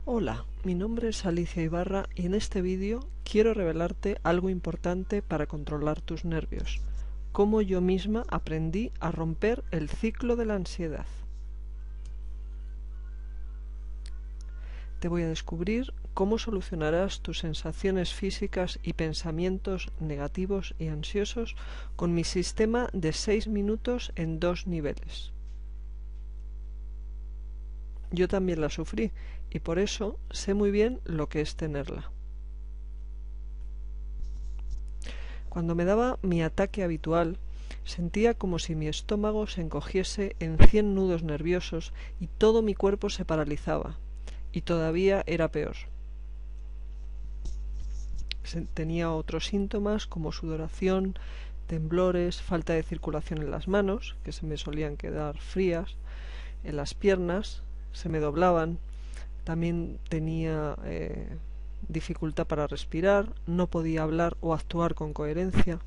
Hola, mi nombre es Alicia Ibarra y en este vídeo quiero revelarte algo importante para controlar tus nervios, cómo yo misma aprendí a romper el ciclo de la ansiedad. Te voy a descubrir cómo solucionarás tus sensaciones físicas y pensamientos negativos y ansiosos con mi sistema de 6 minutos en 2 niveles. Yo también la sufrí y por eso sé muy bien lo que es tenerla. Cuando me daba mi ataque habitual, sentía como si mi estómago se encogiese en 100 nudos nerviosos y todo mi cuerpo se paralizaba. Y todavía era peor. Tenía otros síntomas como sudoración, temblores, falta de circulación en las manos, que se me solían quedar frías, en las piernas, se me doblaban. También tenía dificultad para respirar, no podía hablar o actuar con coherencia.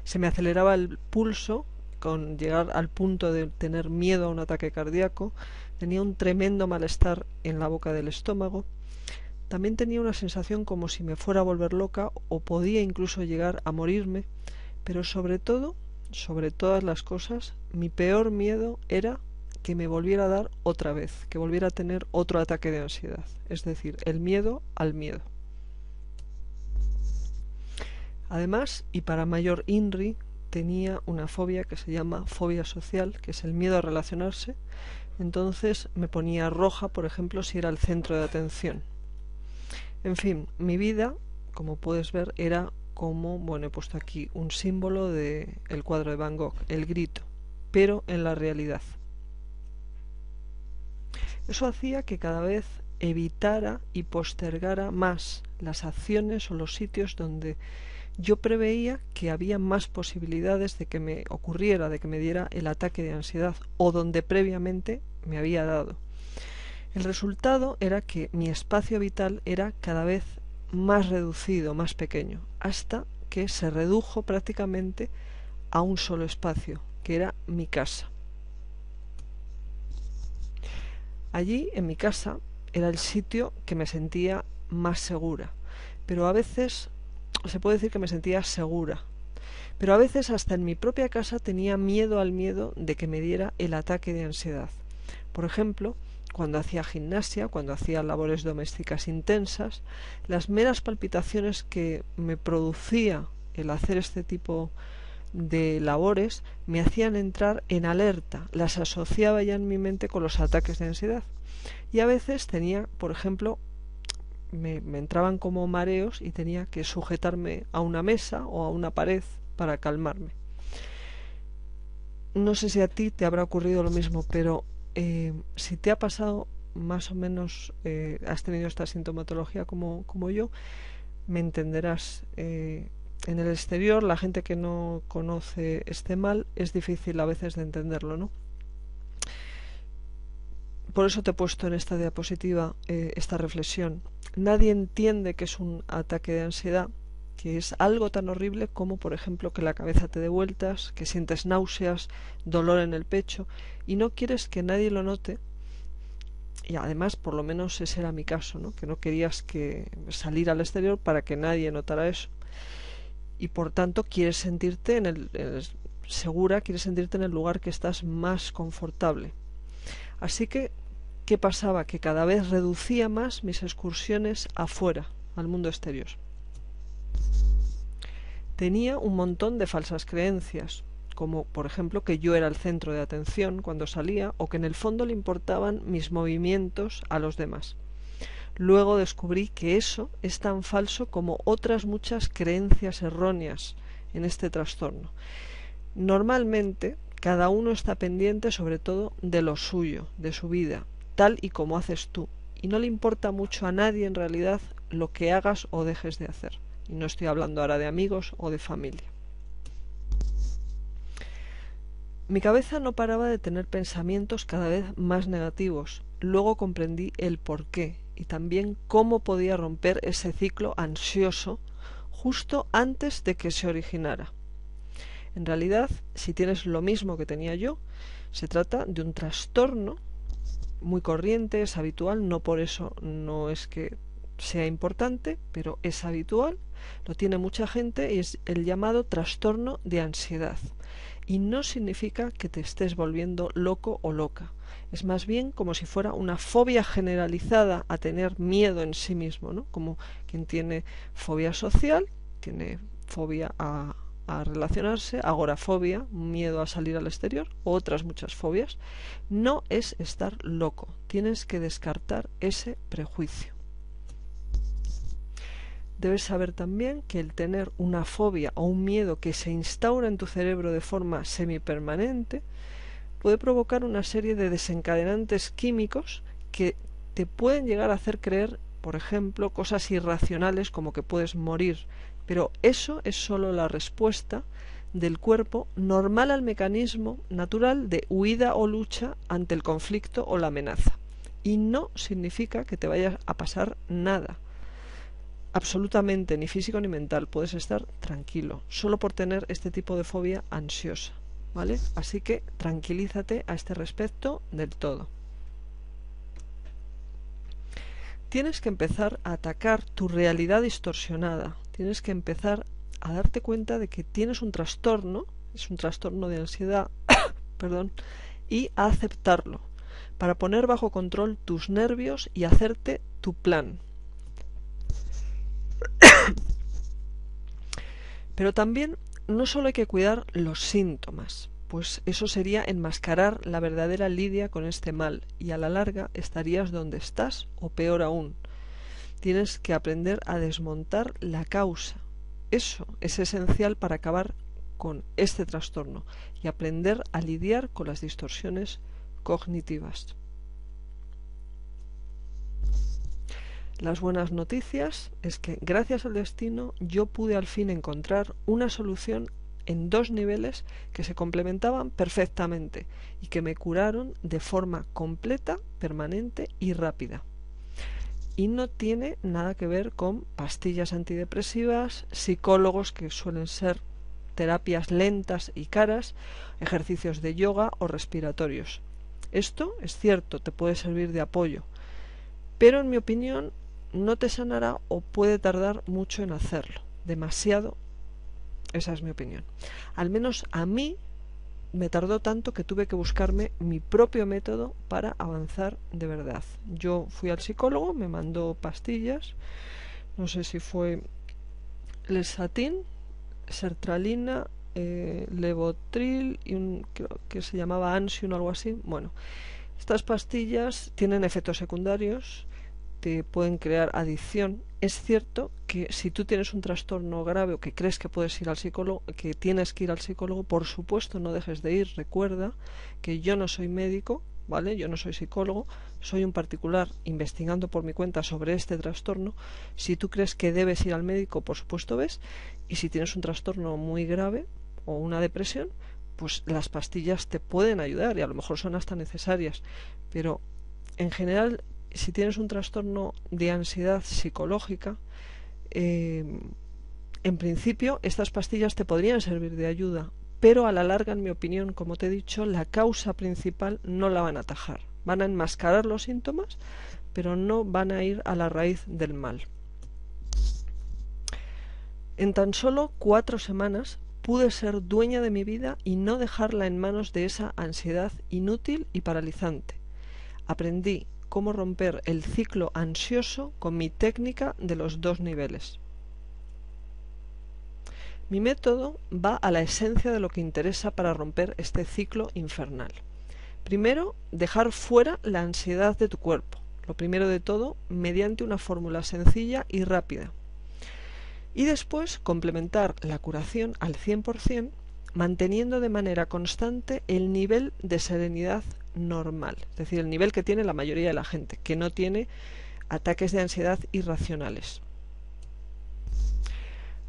Se me aceleraba el pulso con llegar al punto de tener miedo a un ataque cardíaco. Tenía un tremendo malestar en la boca del estómago. También tenía una sensación como si me fuera a volver loca o podía incluso llegar a morirme. Pero sobre todas las cosas, mi peor miedo era que me volviera a dar otra vez, que volviera a tener otro ataque de ansiedad, es decir, el miedo al miedo. Además, y para mayor INRI, tenía una fobia que se llama fobia social, que es el miedo a relacionarse. Entonces me ponía roja, por ejemplo, si era el centro de atención. En fin, mi vida, como puedes ver, era como, bueno, he puesto aquí un símbolo del cuadro de Van Gogh, el grito, pero en la realidad. Eso hacía que cada vez evitara y postergara más las acciones o los sitios donde yo preveía que había más posibilidades de que me ocurriera, de que me diera el ataque de ansiedad o donde previamente me había dado. El resultado era que mi espacio vital era cada vez más reducido, más pequeño, hasta que se redujo prácticamente a un solo espacio, que era mi casa. Allí, en mi casa, era el sitio que me sentía más segura, pero a veces se puede decir que me sentía segura, pero a veces hasta en mi propia casa tenía miedo al miedo de que me diera el ataque de ansiedad. Por ejemplo, cuando hacía gimnasia, cuando hacía labores domésticas intensas, las meras palpitaciones que me producía el hacer este tipo de labores me hacían entrar en alerta, las asociaba ya en mi mente con los ataques de ansiedad. Y a veces tenía, por ejemplo, me entraban como mareos y tenía que sujetarme a una mesa o a una pared para calmarme. No sé si a ti te habrá ocurrido lo mismo, pero si te ha pasado más o menos, has tenido esta sintomatología como yo, me entenderás. En el exterior, la gente que no conoce este mal es difícil a veces de entenderlo, ¿no? Por eso te he puesto en esta diapositiva esta reflexión. Nadie entiende que es un ataque de ansiedad, que es algo tan horrible como, por ejemplo, que la cabeza te dé vueltas, que sientes náuseas, dolor en el pecho, y no quieres que nadie lo note. Y además, por lo menos ese era mi caso, ¿no? Que no querías que salir al exterior para que nadie notara eso. Y por tanto quieres sentirte segura, quieres sentirte en el lugar que estás más confortable. Así que, ¿qué pasaba? Que cada vez reducía más mis excursiones afuera, al mundo exterior. Tenía un montón de falsas creencias, como por ejemplo que yo era el centro de atención cuando salía o que en el fondo le importaban mis movimientos a los demás. Luego descubrí que eso es tan falso como otras muchas creencias erróneas en este trastorno. Normalmente, cada uno está pendiente sobre todo de lo suyo, de su vida, tal y como haces tú, y no le importa mucho a nadie en realidad lo que hagas o dejes de hacer. Y no estoy hablando ahora de amigos o de familia. Mi cabeza no paraba de tener pensamientos cada vez más negativos. Luego comprendí el porqué y también cómo podía romper ese ciclo ansioso justo antes de que se originara. En realidad, si tienes lo mismo que tenía yo, se trata de un trastorno muy corriente, es habitual, no por eso no es que sea importante, pero es habitual, lo tiene mucha gente y es el llamado trastorno de ansiedad. Y no significa que te estés volviendo loco o loca. Es más bien como si fuera una fobia generalizada a tener miedo en sí mismo, ¿no? Como quien tiene fobia social, tiene fobia a relacionarse, agorafobia, miedo a salir al exterior, u otras muchas fobias. No es estar loco, tienes que descartar ese prejuicio. Debes saber también que el tener una fobia o un miedo que se instaura en tu cerebro de forma semipermanente puede provocar una serie de desencadenantes químicos que te pueden llegar a hacer creer, por ejemplo, cosas irracionales como que puedes morir, pero eso es solo la respuesta del cuerpo normal al mecanismo natural de huida o lucha ante el conflicto o la amenaza. Y no significa que te vaya a pasar nada. Absolutamente, ni físico ni mental, puedes estar tranquilo, solo por tener este tipo de fobia ansiosa, ¿vale? Así que tranquilízate a este respecto del todo. Tienes que empezar a atacar tu realidad distorsionada, tienes que empezar a darte cuenta de que tienes un trastorno, es un trastorno de ansiedad, perdón, y a aceptarlo, para poner bajo control tus nervios y hacerte tu plan. Pero también no solo hay que cuidar los síntomas, pues eso sería enmascarar la verdadera lidia con este mal y a la larga estarías donde estás o peor aún. Tienes que aprender a desmontar la causa. Eso es esencial para acabar con este trastorno y aprender a lidiar con las distorsiones cognitivas. Las buenas noticias es que gracias al destino yo pude al fin encontrar una solución en 2 niveles que se complementaban perfectamente y que me curaron de forma completa, permanente y rápida. Y no tiene nada que ver con pastillas antidepresivas, psicólogos que suelen ser terapias lentas y caras, ejercicios de yoga o respiratorios. Esto es cierto, te puede servir de apoyo, pero en mi opinión no te sanará o puede tardar mucho en hacerlo, demasiado, esa es mi opinión. Al menos a mí me tardó tanto que tuve que buscarme mi propio método para avanzar de verdad. Yo fui al psicólogo, me mandó pastillas, no sé si fue Lesatin, sertralina, Levotril y creo que se llamaba Ansium o algo así. Bueno, estas pastillas tienen efectos secundarios, te pueden crear adicción. Es cierto que si tú tienes un trastorno grave o que crees que puedes ir al psicólogo, que tienes que ir al psicólogo, por supuesto no dejes de ir. Recuerda que yo no soy médico, ¿vale? Yo no soy psicólogo, soy un particular investigando por mi cuenta sobre este trastorno. Si tú crees que debes ir al médico, por supuesto ves, y si tienes un trastorno muy grave o una depresión, pues las pastillas te pueden ayudar y a lo mejor son hasta necesarias, pero en general si tienes un trastorno de ansiedad psicológica, en principio estas pastillas te podrían servir de ayuda, pero a la larga, en mi opinión, como te he dicho, la causa principal no la van a atajar. Van a enmascarar los síntomas, pero no van a ir a la raíz del mal. En tan solo 4 semanas pude ser dueña de mi vida y no dejarla en manos de esa ansiedad inútil y paralizante. Aprendí cómo romper el ciclo ansioso con mi técnica de los 2 niveles. Mi método va a la esencia de lo que interesa para romper este ciclo infernal. Primero, dejar fuera la ansiedad de tu cuerpo. Lo primero de todo, mediante una fórmula sencilla y rápida. Y después, complementar la curación al 100%, manteniendo de manera constante el nivel de serenidad normal, es decir, el nivel que tiene la mayoría de la gente, que no tiene ataques de ansiedad irracionales.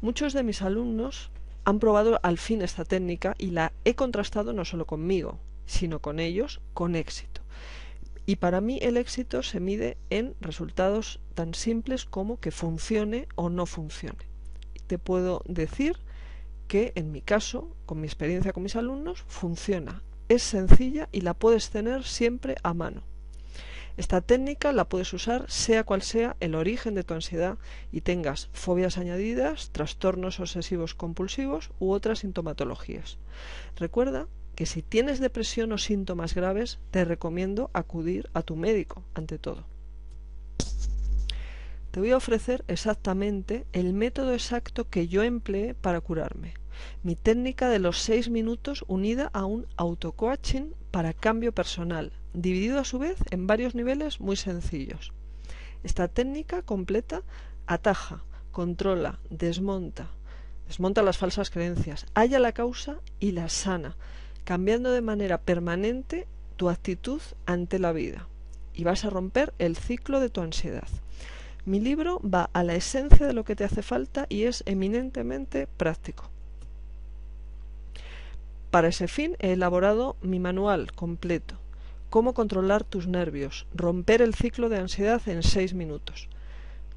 Muchos de mis alumnos han probado al fin esta técnica y la he contrastado no solo conmigo, sino con ellos con éxito. Y para mí el éxito se mide en resultados tan simples como que funcione o no funcione. Te puedo decir que en mi caso, con mi experiencia con mis alumnos, funciona. Es sencilla y la puedes tener siempre a mano. Esta técnica la puedes usar sea cual sea el origen de tu ansiedad y tengas fobias añadidas, trastornos obsesivos compulsivos u otras sintomatologías. Recuerda que si tienes depresión o síntomas graves, te recomiendo acudir a tu médico ante todo. Te voy a ofrecer exactamente el método exacto que yo empleé para curarme. Mi técnica de los 6 minutos unida a un auto-coaching para cambio personal, dividido a su vez en varios niveles muy sencillos. Esta técnica completa ataja, controla, desmonta las falsas creencias, halla la causa y la sana, cambiando de manera permanente tu actitud ante la vida. Y vas a romper el ciclo de tu ansiedad. Mi libro va a la esencia de lo que te hace falta y es eminentemente práctico. Para ese fin he elaborado mi manual completo, Cómo controlar tus nervios, romper el ciclo de ansiedad en 6 minutos.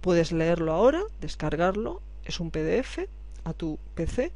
Puedes leerlo ahora, descargarlo, es un PDF a tu PC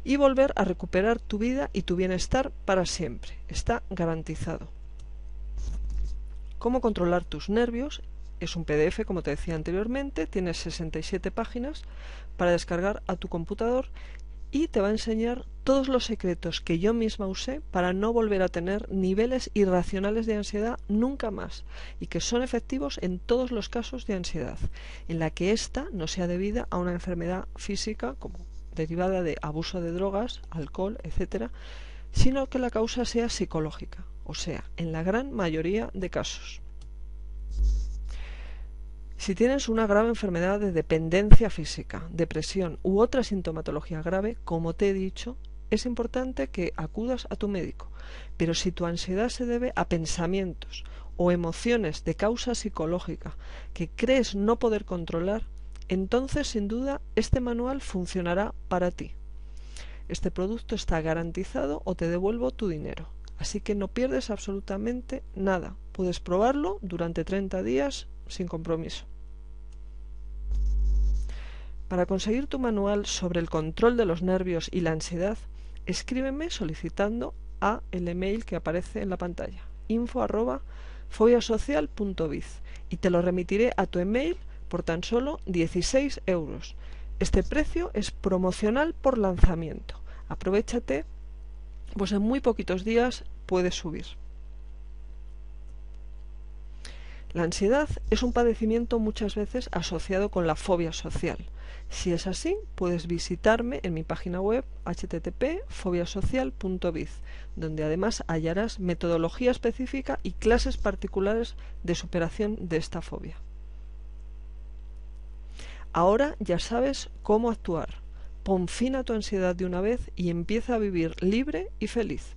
y volver a recuperar tu vida y tu bienestar para siempre. Está garantizado. Cómo controlar tus nervios es un PDF, como te decía anteriormente, tiene 67 páginas para descargar a tu computador y te va a enseñar todos los secretos que yo misma usé para no volver a tener niveles irracionales de ansiedad nunca más y que son efectivos en todos los casos de ansiedad, en la que ésta no sea debida a una enfermedad física como derivada de abuso de drogas, alcohol, etc., sino que la causa sea psicológica, o sea, en la gran mayoría de casos. Si tienes una grave enfermedad de dependencia física, depresión u otra sintomatología grave, como te he dicho, es importante que acudas a tu médico. Pero si tu ansiedad se debe a pensamientos o emociones de causa psicológica que crees no poder controlar, entonces sin duda este manual funcionará para ti. Este producto está garantizado o te devuelvo tu dinero. Así que no pierdes absolutamente nada. Puedes probarlo durante 30 días sin compromiso. Para conseguir tu manual sobre el control de los nervios y la ansiedad, escríbeme solicitando a el email que aparece en la pantalla, info@fobiasocial.biz, y te lo remitiré a tu email por tan solo 16 euros. Este precio es promocional por lanzamiento. Aprovéchate, pues en muy poquitos días puedes subir. La ansiedad es un padecimiento muchas veces asociado con la fobia social. Si es así, puedes visitarme en mi página web http://fobiasocial.biz, donde además hallarás metodología específica y clases particulares de superación de esta fobia. Ahora ya sabes cómo actuar. Pon fin a tu ansiedad de una vez y empieza a vivir libre y feliz.